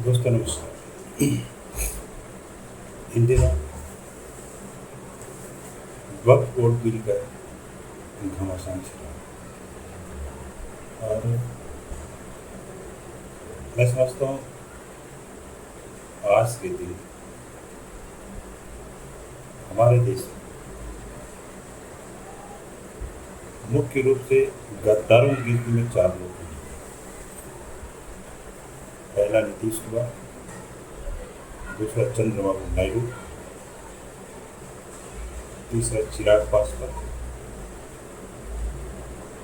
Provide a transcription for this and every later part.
दोस्तों नमस्कार। इन दिनों वक्फ बोर्ड बिल का घमासान चल रहा है और मैं समझता हूँ आज के दिन हमारे देश में मुख्य रूप से गद्दारों की गिनती में 4 लोग हैं। पहला नीतीश कुमार, दूसरा चंद्रबाबू नायडू, तीसरा चिराग पासवान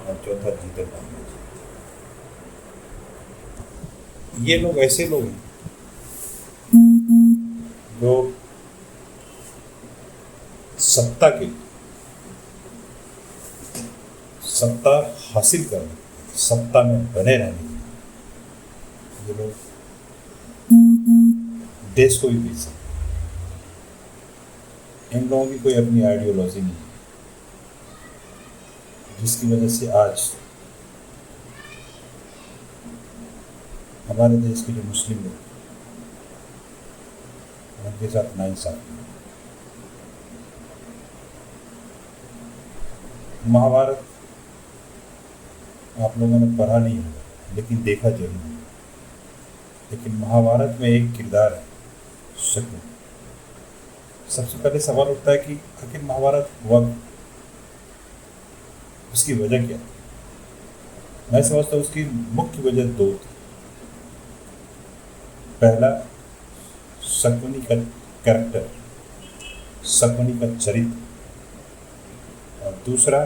और चौथा जीतन राम मांझी। ये लोग ऐसे लोग हैं जो सत्ता के सत्ता हासिल करने, सत्ता में बने रहने ये लोग देश को भी बेच सकते। इन लोगों की कोई अपनी आइडियोलॉजी नहीं है, जिसकी वजह से आज हमारे देश के जो मुस्लिम लोग उनके साथ नाइंसाफी है। महाभारत आप लोगों ने पढ़ा नहीं होगा लेकिन देखा जरूर है। लेकिन महाभारत में एक किरदार है शकुनी। सबसे पहले सवाल उठता है कि आखिर महाभारत हुआ क्यों? उसकी वजह क्या है? मैं समझता हूँ उसकी मुख्य वजह 2 थी। पहला, शकुनी का कैरेक्टर, शकुनी का चरित्र, और दूसरा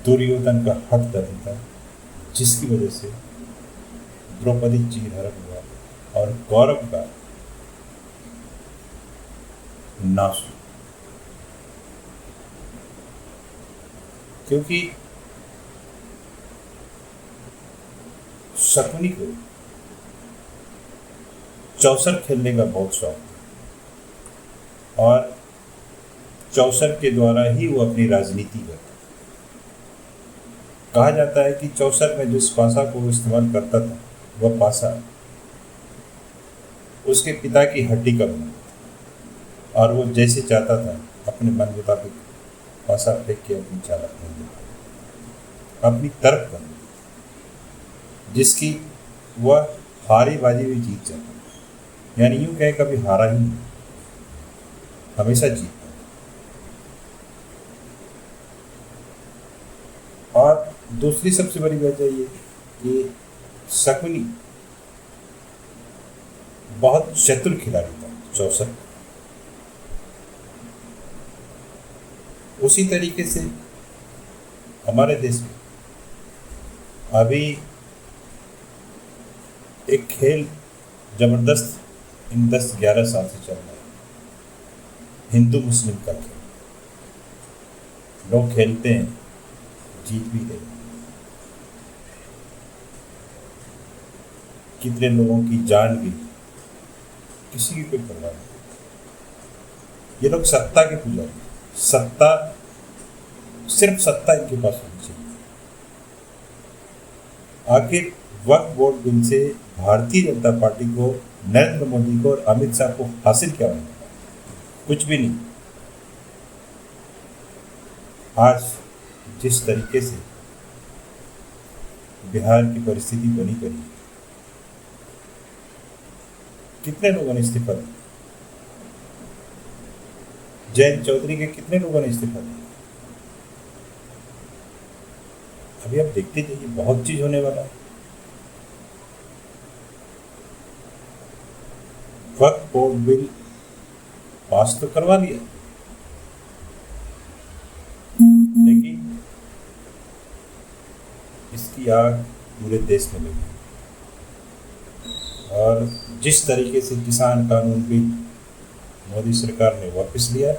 दुर्योधन का हठ धर्म था, जिसकी वजह से द्रौपदी चीरहरण हुआ और कौरव का नाश हुआ। क्योंकि शकुनी को चौसर खेलने का बहुत शौक था और चौसर के द्वारा ही वो अपनी राजनीति करता। कहा जाता है कि चौसर में जिस पासा को वो इस्तेमाल करता था वह पासा उसके पिता की हड्डी का बना था और वो जैसे चाहता था अपने मन मुताबिक पासा फेंक के अपनी चाल अपनी तरफ कर, जिसकी वह हारी बाजी भी जीत जाता। यानी यूं कहे कभी हारा ही नहीं, हमेशा जीतता। और दूसरी सबसे बड़ी वजह ये कि शकुनी बहुत चतुर खिलाड़ी था चौसर। उसी तरीके से हमारे देश में अभी एक खेल जबरदस्त इन 10-11 साल से चल रहा है, हिंदू मुस्लिम का खेल। लोग खेलते हैं, जीत भी गए, कितने लोगों की जान गई, किसी की कोई परवाह नहीं। ये लोग सत्ता के पुजारी, सत्ता, सिर्फ सत्ता इनके पास होनी चाहिए। आखिर वक्फ बोर्ड बिल से भारतीय जनता पार्टी को, नरेंद्र मोदी को और अमित शाह को हासिल क्या होगा? कुछ भी नहीं। आज जिस तरीके से बिहार की परिस्थिति बनी पड़ी, कितने लोगों ने इस्तीफा दिया? जयंत चौधरी के कितने लोगों ने इस्तीफा दिया? अभी आप देखते जाइए, बहुत चीज होने वाला है। वक्फ बोर्ड बिल पास तो करवा लिया, लेकिन इसकी आग पूरे देश में लगी। और जिस तरीके से किसान कानून बिल मोदी सरकार ने वापस लिया,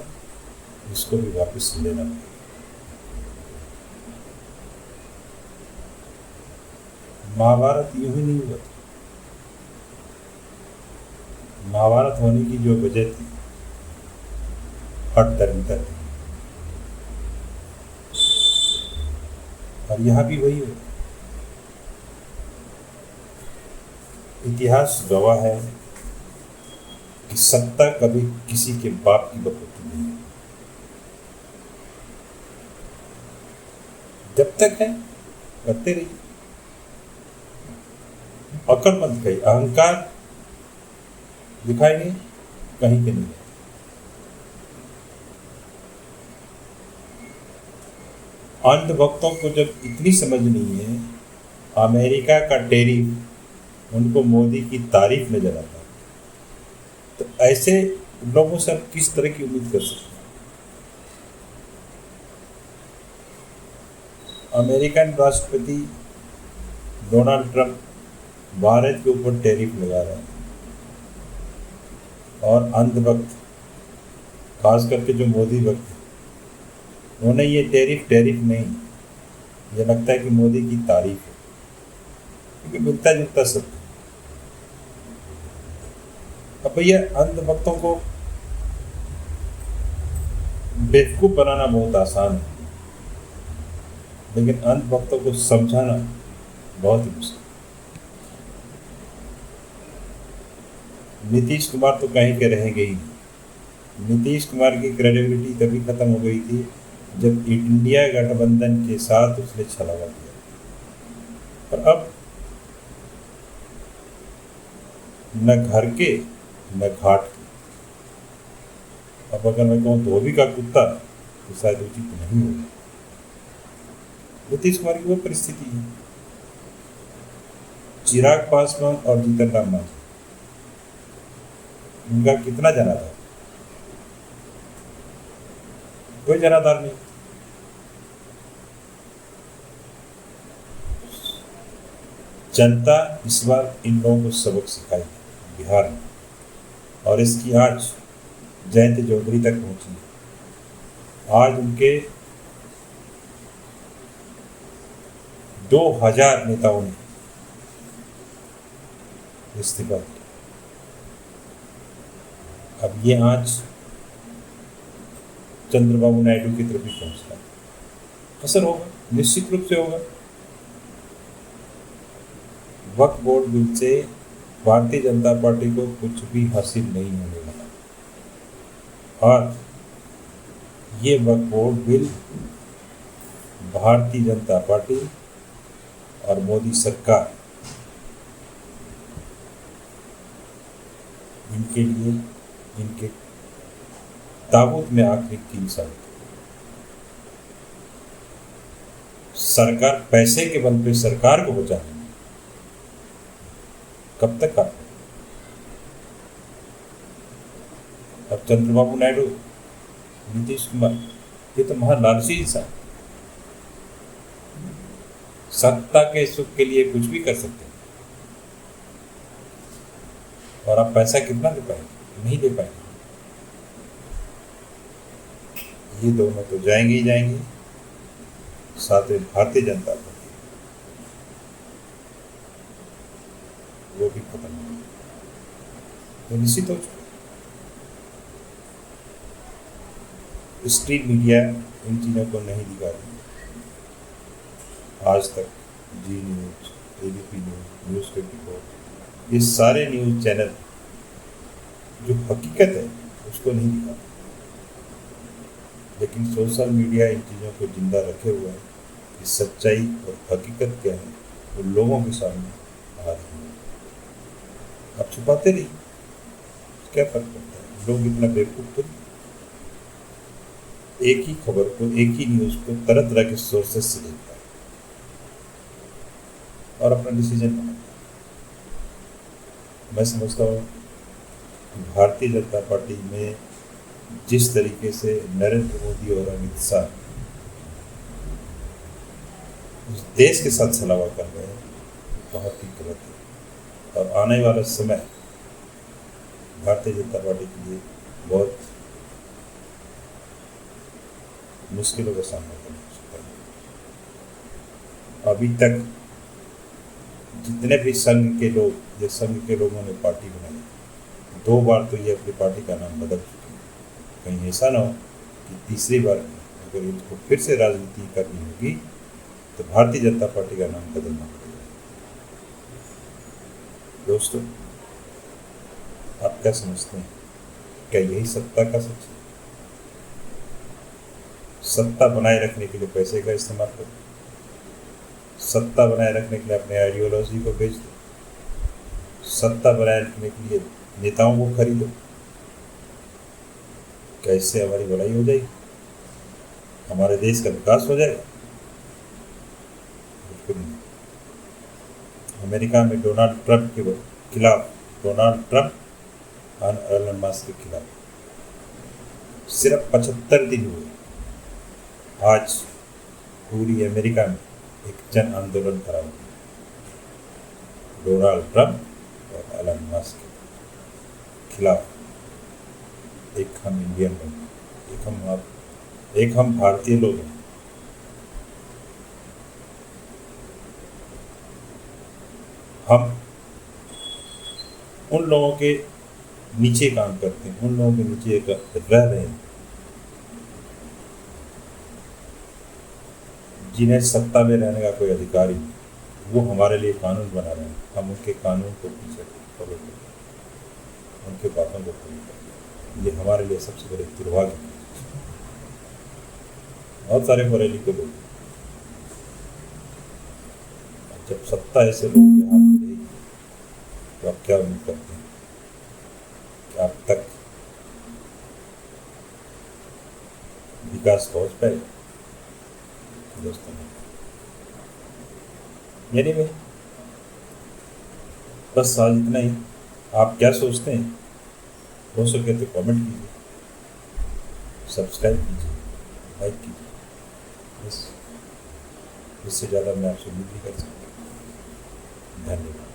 इसको भी वापस लेना पड़ेगा। महाभारत यूं ही नहीं हुआ था। महाभारत होने की जो वजह थी, हठ धर्मिता थी। और यहाँ भी वही होगा। इतिहास गवाह है कि सत्ता कभी किसी के बाप की बकौती नहीं है। जब तक है करते रहिए, अकड़ मत दिखाइए, अहंकार दिखाएंगे कहीं के नहीं। अंधभक्तों को जब इतनी समझ नहीं है, अमेरिका का टैरिफ उनको मोदी की तारीफ नजर आता है, तो ऐसे लोगों से आप किस तरह की उम्मीद कर सकते हैं? अमेरिकन राष्ट्रपति डोनाल्ड ट्रंप भारत के ऊपर टैरिफ लगा रहे हैं, और अंधभक्त खास करके जो मोदी भक्त, उन्होंने ये टैरिफ नहीं, ये लगता है कि मोदी की तारीफ है, क्योंकि मिलता जुलता सब। अब भैया अंधभक्तों को बेवकूफ बनाना बहुत आसान है, लेकिन अंधभक्तों को समझाना बहुत ही मुश्किल। नीतीश कुमार तो कहीं के रहेंगे ही नहीं। नीतीश कुमार की क्रेडिबिलिटी तभी खत्म हो गई थी जब इंडिया गठबंधन के साथ उसने छलावा किया, और अब न घर के न घाट के। अब अगर मैं कहूँ धोबी का कुत्ता तो शायद उचित नहीं होगा। नीतीश कुमार की वो परिस्थिति है। चिराग पासवान और जीतन राम मांझी, उनका कितना जनाधार? कोई जनाधार नहीं। जनता इस बार इन लोगों को सबक सिखाएगी बिहार में, और इसकी आज जयंत चौधरी तक पहुंची है। आज उनके 2000 नेताओं ने इस्तीफा दिया। अब ये आंच चंद्रबाबू नायडू की तरफ भी पहुंच रहा है। असर होगा, निश्चित रूप से होगा। वक्फ बोर्ड बिल से भारतीय जनता पार्टी को कुछ भी हासिल नहीं होने वाला, और ये वक्फ board bill Bharatiya Janata party और मोदी सरकार, इनके लिए, इनके ताबूत में आखिरी 3 साल सरकार पैसे के बल पे सरकार को बचाने, कब तक आप? अब चंद्रबाबू नायडू, नीतीश कुमार, ये तो महालालची इंसान, सत्ता के सुख के लिए कुछ भी कर सकते हैं, और आप पैसा कितना दे पाएंगे? नहीं दे पाएंगे। ये दोनों तो जाएंगे ही जाएंगे, साथ में भारतीय जनता पार्टी वो भी खत्म हो गई, तो निश्चित हो चुका। स्ट्रीम मीडिया इन चीज़ों को नहीं दिखा रही। आज तक, जी न्यूज, एबीपी न्यूज, न्यूज़ 24, ये सारे न्यूज़ चैनल जो हकीकत है उसको नहीं दिखा, लेकिन सोशल मीडिया इन चीज़ों को जिंदा रखे हुआ है कि सच्चाई और हकीकत क्या है वो लोगों के सामने आ रही है। आप छुपाते रहिए, क्या फर्क पड़ता है? लोग इतना बेवकूफ तो एक ही खबर को, एक ही न्यूज़ को तरह तरह के सोर्सेस से देखता है और अपना डिसीजन बनाता है। मैं समझता हूँ भारतीय जनता पार्टी में जिस तरीके से नरेंद्र मोदी और अमित शाह उस देश के साथ छलावा कर रहे हैं, बहुत ही गलत है, और आने वाला समय भारतीय जनता पार्टी के लिए बहुत मुश्किलों का सामना करना पड़ सकता है। अभी तक जितने भी संघ के लोग, या संघ के लोगों ने पार्टी बनाई, 2 बार तो ये अपनी पार्टी का नाम बदल चुके हैं। कहीं ऐसा ना हो कि तीसरी बार अगर इनको फिर से राजनीति करनी होगी तो भारतीय जनता पार्टी का नाम बदलना पड़ेगा। दोस्तों, आप क्या समझते हैं? क्या यही सत्ता का सच है? सत्ता बनाए रखने के लिए पैसे का इस्तेमाल करो, सत्ता बनाए रखने के लिए अपने आइडियोलॉजी को बेच दो, सत्ता बनाए रखने के लिए नेताओं को खरीदो। क्या इससे हमारी भलाई हो जाएगी? हमारे देश का विकास हो जाएगा? बिल्कुल नहीं। अमेरिका में डोनाल्ड ट्रंप के खिलाफ, डोनाल्ड ट्रंप और एलन मस्क के खिलाफ सिर्फ 75 दिन हुए, आज पूरी अमेरिका में एक जन आंदोलन खड़ा हुआ। डोनाल्ड ट्रंप और एलन मस्क के खिलाफ एक हम इंडियन लोग, एक हम भारतीय लोग हैं। हम उन लोगों के नीचे काम करते हैं, उन लोगों के नीचे रह रहे हैं जिन्हें सत्ता में रहने का कोई अधिकार ही नहीं। वो हमारे लिए कानून बना रहे हैं, हम उनके कानून को पीछे फॉलो करते हैं, उनके बातों को फॉलो करते हैं। ये हमारे लिए सबसे बड़े दुर्भाग्य है। बहुत सारे पढ़े लिखे लोग, जब सत्ता ऐसे लोगों के हाथ में रहेगी तो आप क्या उम्मीद करते हैं कि आप तक विकास पहुंच पाए? दोस्तों, मेरी में बस आज इतना ही। आप क्या सोचते हैं? हो सके तो कमेंट कीजिए, सब्सक्राइब कीजिए, लाइक कीजिए। बस इससे ज़्यादा मैं आपसे उम्मीद नहीं कर सकता। धन्यवाद।